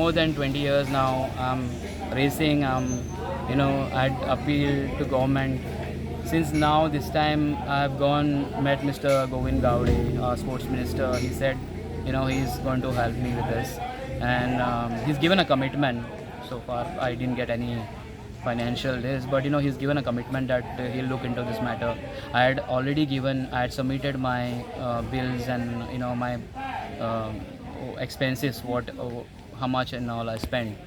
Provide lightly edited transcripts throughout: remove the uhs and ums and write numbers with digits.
more than 20 years now I'm racing. I'd appeal to government. Since now this time I've met Mr. Govind Gowde, our sports minister. He said, he's going to help me with this, and he's given a commitment. So far, I didn't get any financial this, but he's given a commitment that he'll look into this matter. I had submitted my bills and my expenses, how much and all I spent.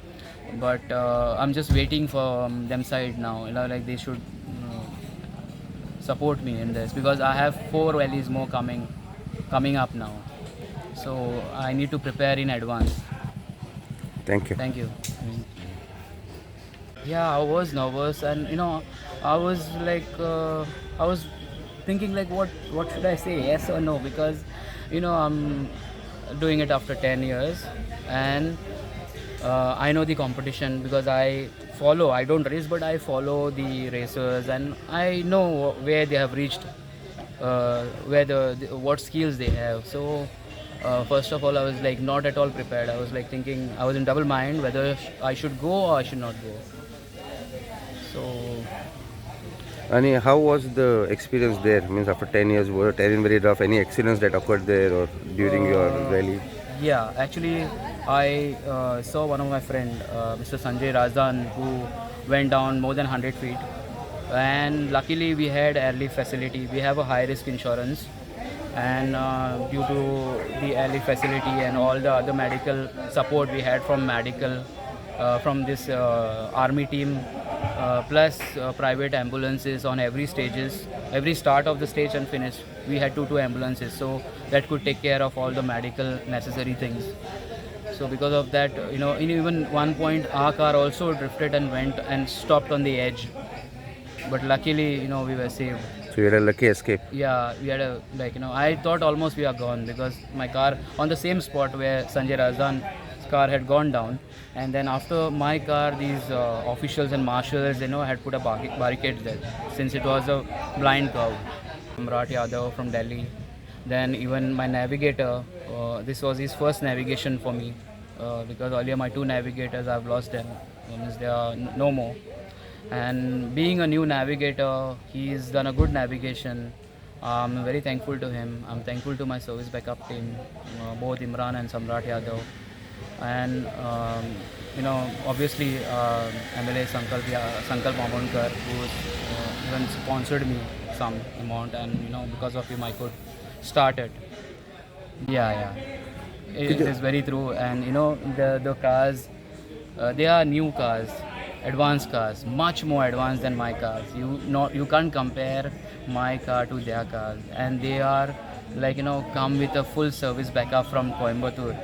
But I'm just waiting for them side now. Like they should support me in this, because I have 4 rallies more coming up now. So I need to prepare in advance. Thank you. Thank you. Yeah, I was nervous, and I was like, I was thinking like, what should I say, yes or no? Because I'm doing it after 10 years, and I know the competition, because I don't race, but I follow the racers, and I know where they have reached, what skills they have. So first of all, I was like not at all prepared. I was like thinking, I was in double mind whether I should go or I should not go. So And how was the experience there? Means after 10 years, was the terrain very rough? Any accidents that occurred there or during your rally? yeah, actually, I saw one of my friend, Mr. Sanjay Razdan, who went down more than 100 feet. And luckily, we had airlift facility. We have a high risk insurance, and due to the airlift facility and all the other medical support we had from this army team, plus private ambulances on every start of the stage and finish. We had two ambulances, so that could take care of all the medical necessary things. So because of that, in even one point, our car also drifted and went and stopped on the edge. But luckily, we were saved. So you had a lucky escape. Yeah, we had I thought almost we are gone, because my car on the same spot where Sanjay Razdan's car had gone down, and then after my car, these officials and marshals, had put a barricade there, since it was a blind curve. Samrat Yadav from Delhi. Then even my navigator, this was his first navigation for me, because earlier my 2 navigators, I've lost them. Means they are no more. And being a new navigator, he's done a good navigation. I'm very thankful to him. I'm thankful to my service backup team, both Imran and Samrat Yadav. And obviously MLA Sankalp Amonkar, who even sponsored me some amount, and because of him I could start it. Yeah. It is very true. And the cars, they are new cars, advanced cars, much more advanced than my cars. You can't compare my car to their cars, and they are like come with a full service backup from Coimbatore.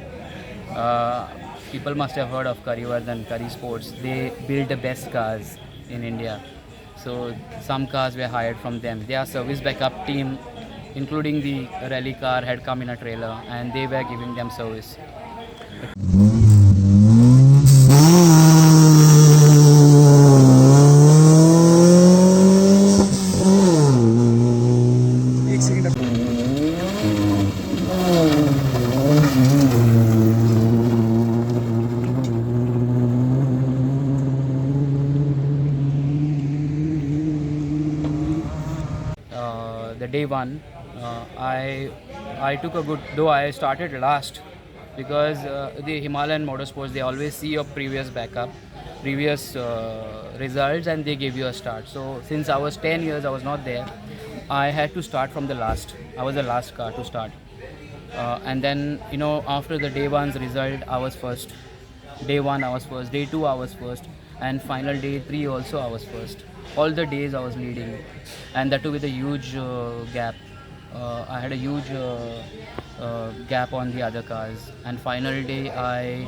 People must have heard of Currywardhan, Curry Sports. They build the best cars in India. So some cars were hired from them. Their service backup team, including the rally car, had come in a trailer, and they were giving them service. The day one, I took a good, though I started last, because the Himalayan motorsports, they always see your previous results, and they give you a start. So since I was 10 years, I was not there. I had to start from the last. I was the last car to start. And then, after the day one's result, I was first. Day 1 I was first, day 2 I was first, and final day 3 also I was first. All the days I was leading, and that too with a huge gap. I had a huge gap on the other cars, and final day I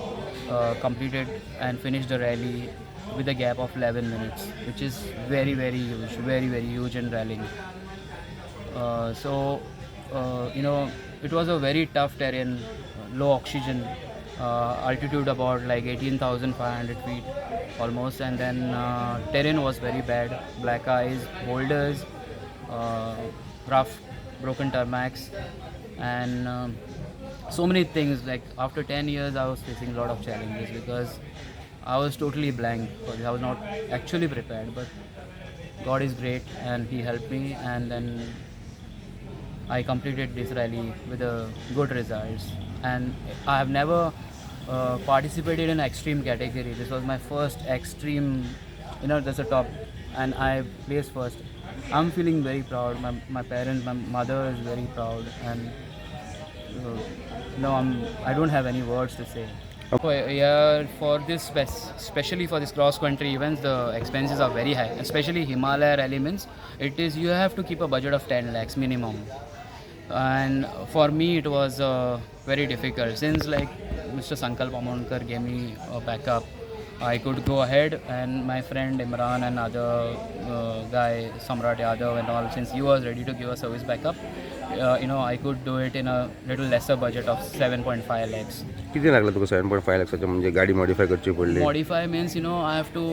completed and finished the rally with a gap of 11 minutes, which is very very huge in rallying. It was a very tough terrain, low oxygen, altitude about like 18,500 feet almost, and then terrain was very bad, black ice, boulders, rough, broken tarmacs, and so many things. Like after 10 years, I was facing a lot of challenges because I was totally blank for this. I was not actually prepared, but God is great and He helped me, and then I completed this rally with a good results. And I have never participated in extreme category. This was my first extreme, there's a top, and I placed first. I'm feeling very proud. My parents, my mother is very proud, and no, I don't have any words to say. Yeah, for this especially for this cross country events, the expenses are very high. Especially Himalaya Rally means it is you have to keep a budget of 10 lakhs minimum. And for me, it was very difficult since like Mr. Sankalp Amonkar gave me a backup. I could go ahead, and my friend Imran and other guy Samrat Yadav and all, since he was ready to give a service backup, I could do it in a little lesser budget of 7.5 lakhs. किती लागलं तुका 7.5 लाखाचं म्हणजे गाडी modify करची पडली? Modify means I have to.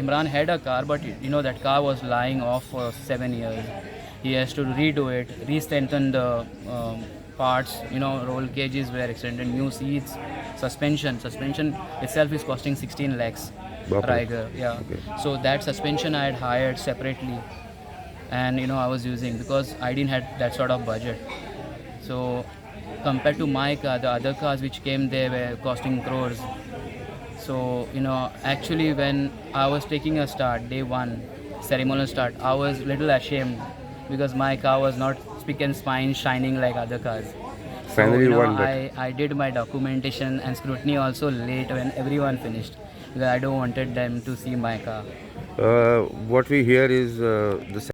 Imran had a car, but that car was lying off for 7 years. He has to redo it, re-strengthen the parts. Roll cages were extended, new seats, suspension. Suspension itself is costing 16 lakhs. Riger, yeah. Okay. So that suspension I had hired separately, and I was using because I didn't have that sort of budget. So compared to my car, the other cars which came there were costing crores. So actually when I was taking a start, day one, ceremonial start, I was little ashamed because my car was not spick and span shining like other cars. So, Finally you won that. I did my documentation and scrutiny also late when everyone finished because I don't wanted them to see my car. What we hear is the